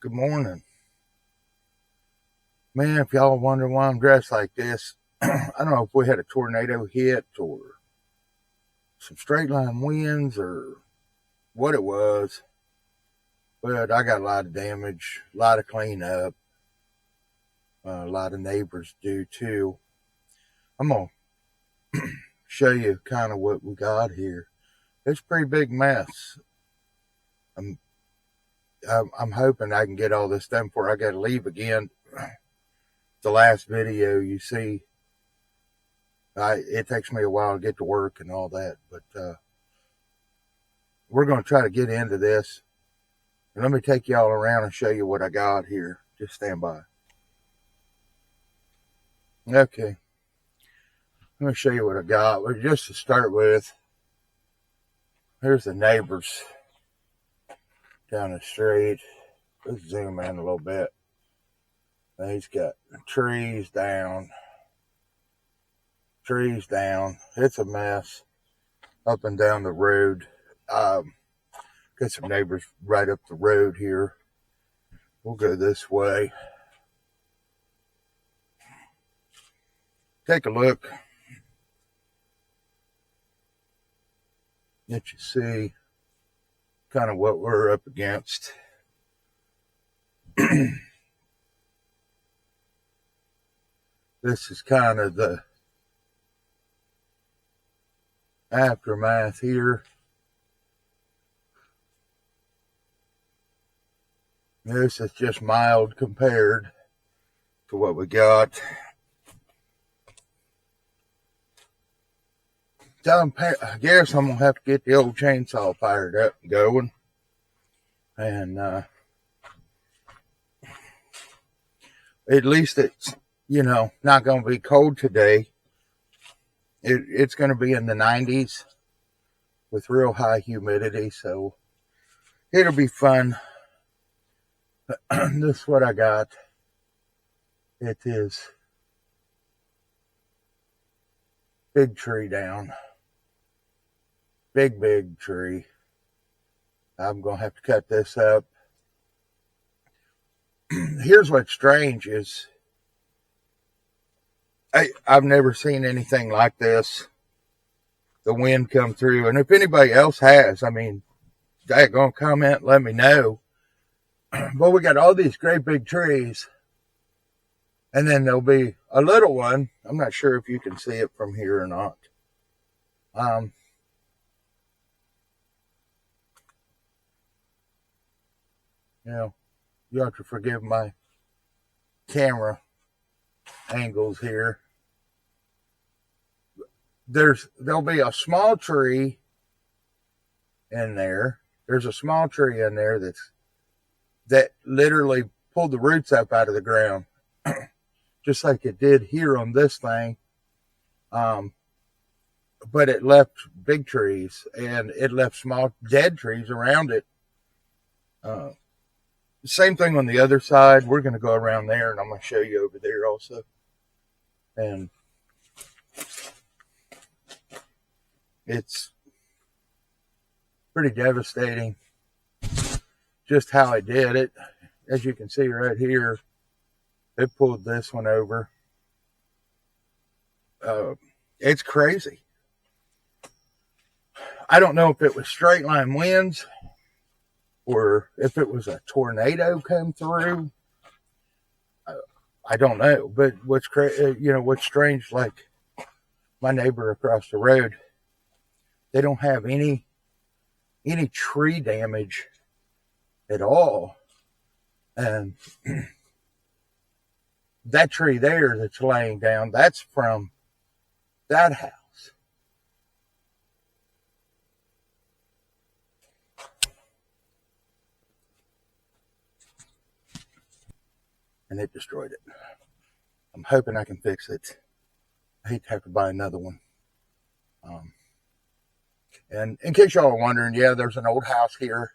Good morning. Man, if y'all wonder why I'm dressed like this, I don't know if we had a tornado hit or some straight line winds or what it was, but I got a lot of damage, a lot of cleanup, a lot of neighbors do too. I'm going to show you kind of what we got here. It's a pretty big mess. I'm, I'm hoping I can get all this done before I got to leave again. The last video you see, it takes me a while to get to work and all that, but we're going to try to get into this. And let me take y'all around and show you what I got here. Just stand by. Okay. Let me show you what I got. Well, just to start with, here's the neighbors down the street. Let's zoom in a little bit. Now he's got trees down. It's a mess up and down the road. Got some neighbors right up the road here. We'll go this way. Take a look. Let you see kind of what we're up against. This is kind of the aftermath here. This is just mild compared to what we got. I guess I'm going to have to get the old chainsaw fired up and going. And at least it's, not going to be cold today. It's going to be in the 90s with real high humidity, so it'll be fun. This is what I got. It is big tree down. Big tree. I'm going to have to cut this up. Here's what's strange is I've never seen anything like this. The wind come through. And if anybody else has, they're going to comment, let me know. But we got all these great big trees. And then there'll be a little one. I'm not sure if you can see it from here or not. You have to forgive my camera angles here. There'll be a small tree in there. There's a small tree in there that literally pulled the roots up out of the ground, just like it did here on this thing. But it left big trees and it left small dead trees around it. Same thing on the other side. We're going to go around there and I'm going to show you over there also. And it's pretty devastating just how I did it. As you can see right here, it pulled this one over. It's crazy. I don't know if it was straight line winds or if it was a tornado come through. I don't know. But what's strange, like my neighbor across the road, they don't have any tree damage at all. And that tree there that's laying down, that's from that house. And it destroyed it. I'm hoping I can fix it. I hate to have to buy another one. And in case y'all are wondering, yeah, there's an old house here.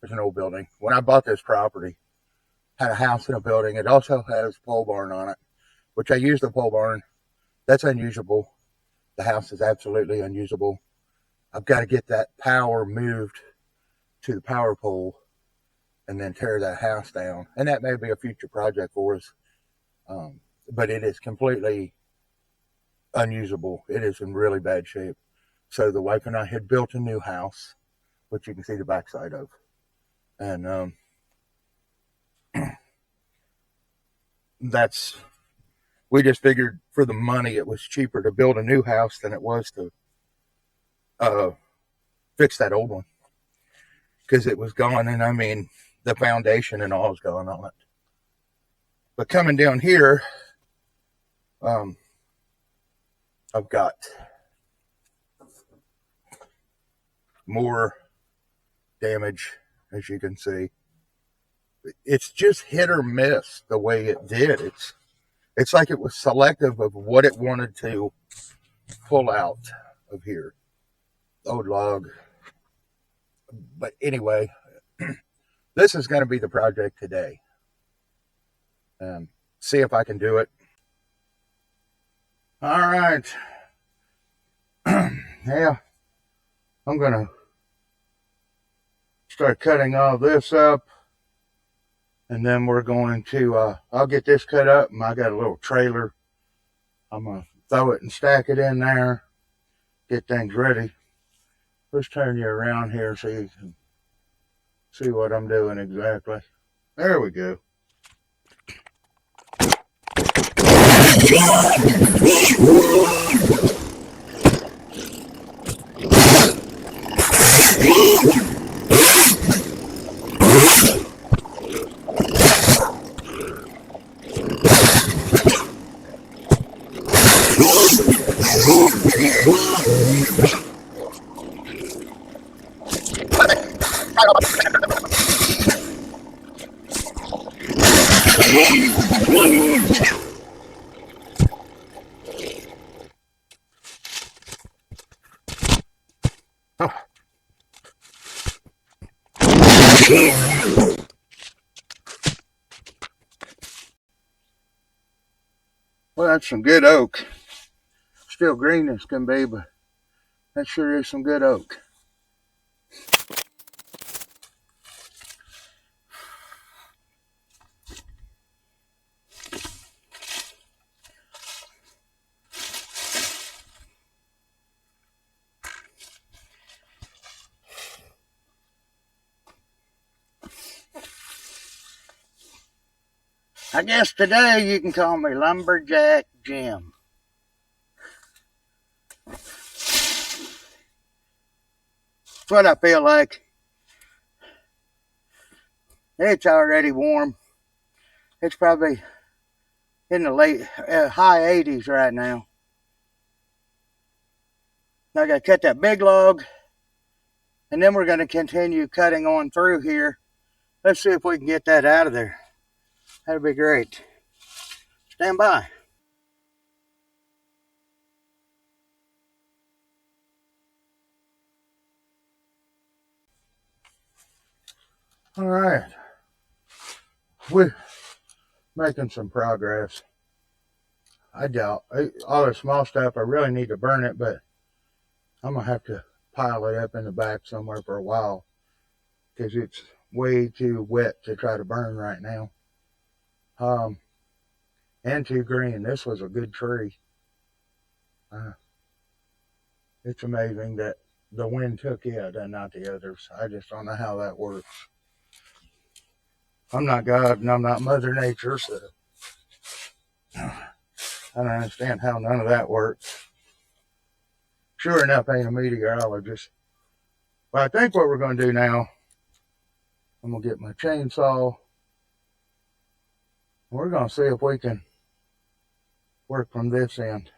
There's an old building. When I bought this property, had a house and a building. It also has a pole barn on it, which I use the pole barn. That's unusable. The house is absolutely unusable. I've got to get that power moved to the power pole. and then tear that house down. And that may be a future project for us. But it is completely unusable. It is in really bad shape. So the wife and I had built a new house, which you can see the backside of. And we just figured for the money, it was cheaper to build a new house than it was to fix that old one. Because it was gone, and I mean, the foundation and all is gone on it. But coming down here, I've got more damage, as you can see. It's just hit or miss the way it did. It's like it was selective of what it wanted to pull out of here. Old log. But anyway, this is going to be the project today. See if I can do it. All right. Yeah, I'm going to start cutting all this up. And then we're going to, I'll get this cut up, and I got a little trailer. I'm going to throw it and stack it in there, get things ready. Let's turn you around here so you can see what I'm doing exactly. There we go. Well, that's some good oak. Still green as can be, but that sure is some good oak. I guess today you can call me Lumberjack Jim. That's what I feel like. It's already warm. It's probably in the high 80s right now. Now I gotta cut that big log, and then we're gonna continue cutting on through here. Let's see if we can get that out of there. That'd be great. Stand by. All right. We're making some progress. I doubt all the small stuff, I really need to burn it, but I'm going to have to pile it up in the back somewhere for a while because it's way too wet to try to burn right now. And too green. This was a good tree. It's amazing that the wind took it and not the others. I just don't know how that works. I'm not God and I'm not Mother Nature, so I don't understand how none of that works. Sure enough, I ain't a meteorologist. But I think what we're going to do now, I'm going to get my chainsaw. We're going to see if we can work from this end.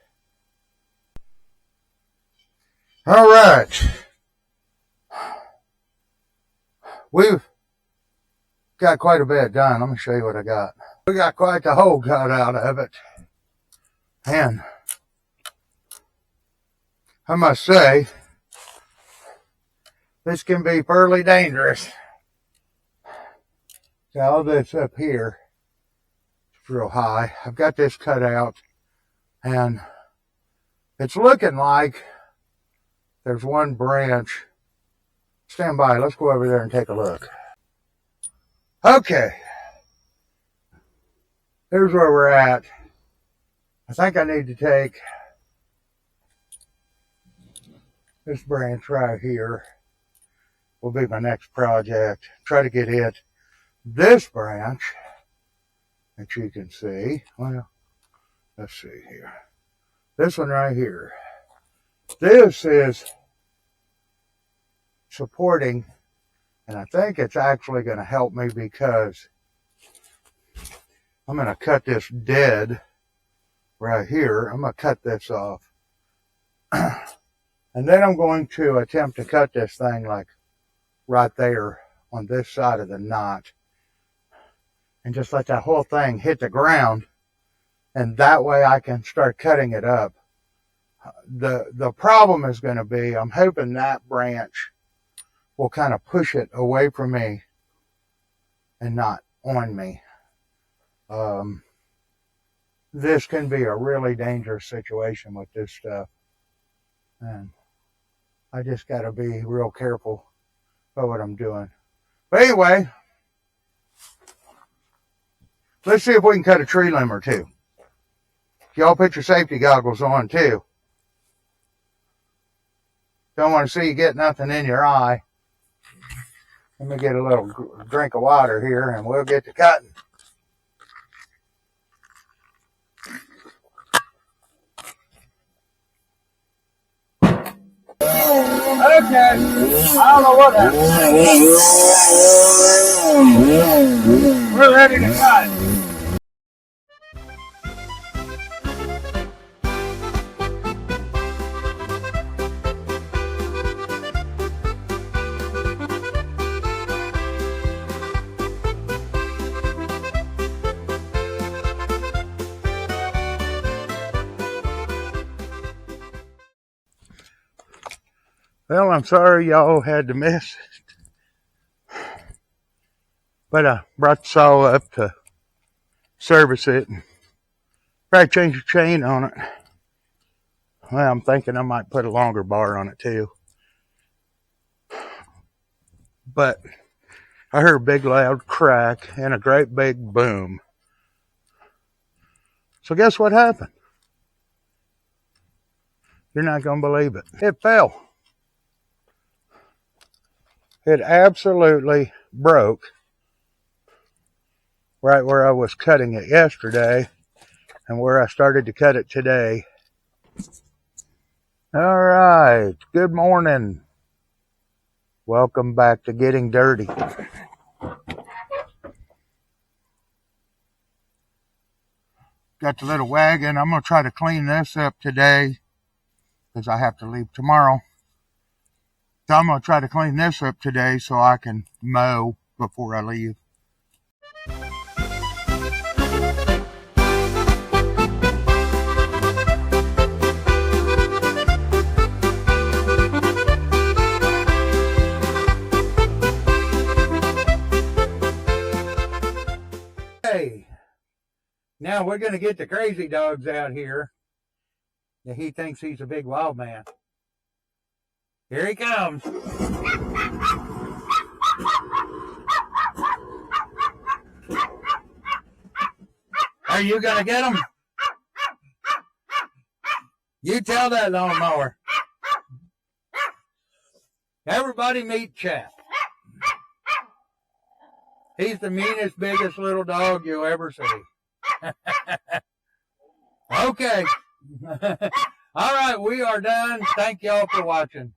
All right. We've got quite a bit done. Let me show you what I got. We got quite the hole cut out of it. And I must say, this can be fairly dangerous. So all this up here, it's real high. I've got this cut out, and it's looking like there's one branch. Stand by, let's go over there and take a look. Okay. Here's where we're at. I think I need to take this branch right here. Will be my next project. Try to get it. This branch that you can see. Well, let's see here. This one right here. This is supporting, and I think it's actually going to help me because I'm going to cut this dead right here. I'm going to cut this off. And then I'm going to attempt to cut this thing like right there on this side of the knot. And just let that whole thing hit the ground. And that way I can start cutting it up. The problem is going to be, I'm hoping that branch will kind of push it away from me and not on me. This can be a really dangerous situation with this stuff. And I just got to be real careful about what I'm doing. But anyway, let's see if we can cut a tree limb or two. Y'all put your safety goggles on too. Don't want to see you get nothing in your eye. Let me get a little drink of water here and we'll get to cutting. Okay, I don't know what happened. We're ready to cut. Well, I'm sorry y'all had to miss it. But I brought the saw up to service it and probably change the chain on it. Well, I'm thinking I might put a longer bar on it too. But I heard a big loud crack and a great big boom. So guess what happened? You're not going to believe it. It fell. It absolutely broke right where I was cutting it yesterday and where I started to cut it today. All right, good morning. Welcome back to Getting Dirty. Got the little wagon. I'm going to try to clean this up today because I have to leave tomorrow. So I'm going to try to clean this up today so I can mow before I leave. Hey, now we're going to get the crazy dogs out here. And he thinks he's a big wild man. Here he comes. Are you going to get him? You tell that lawnmower. Everybody meet Chap. He's the meanest, biggest little dog you'll ever see. Okay. All right, we are done. Thank y'all for watching.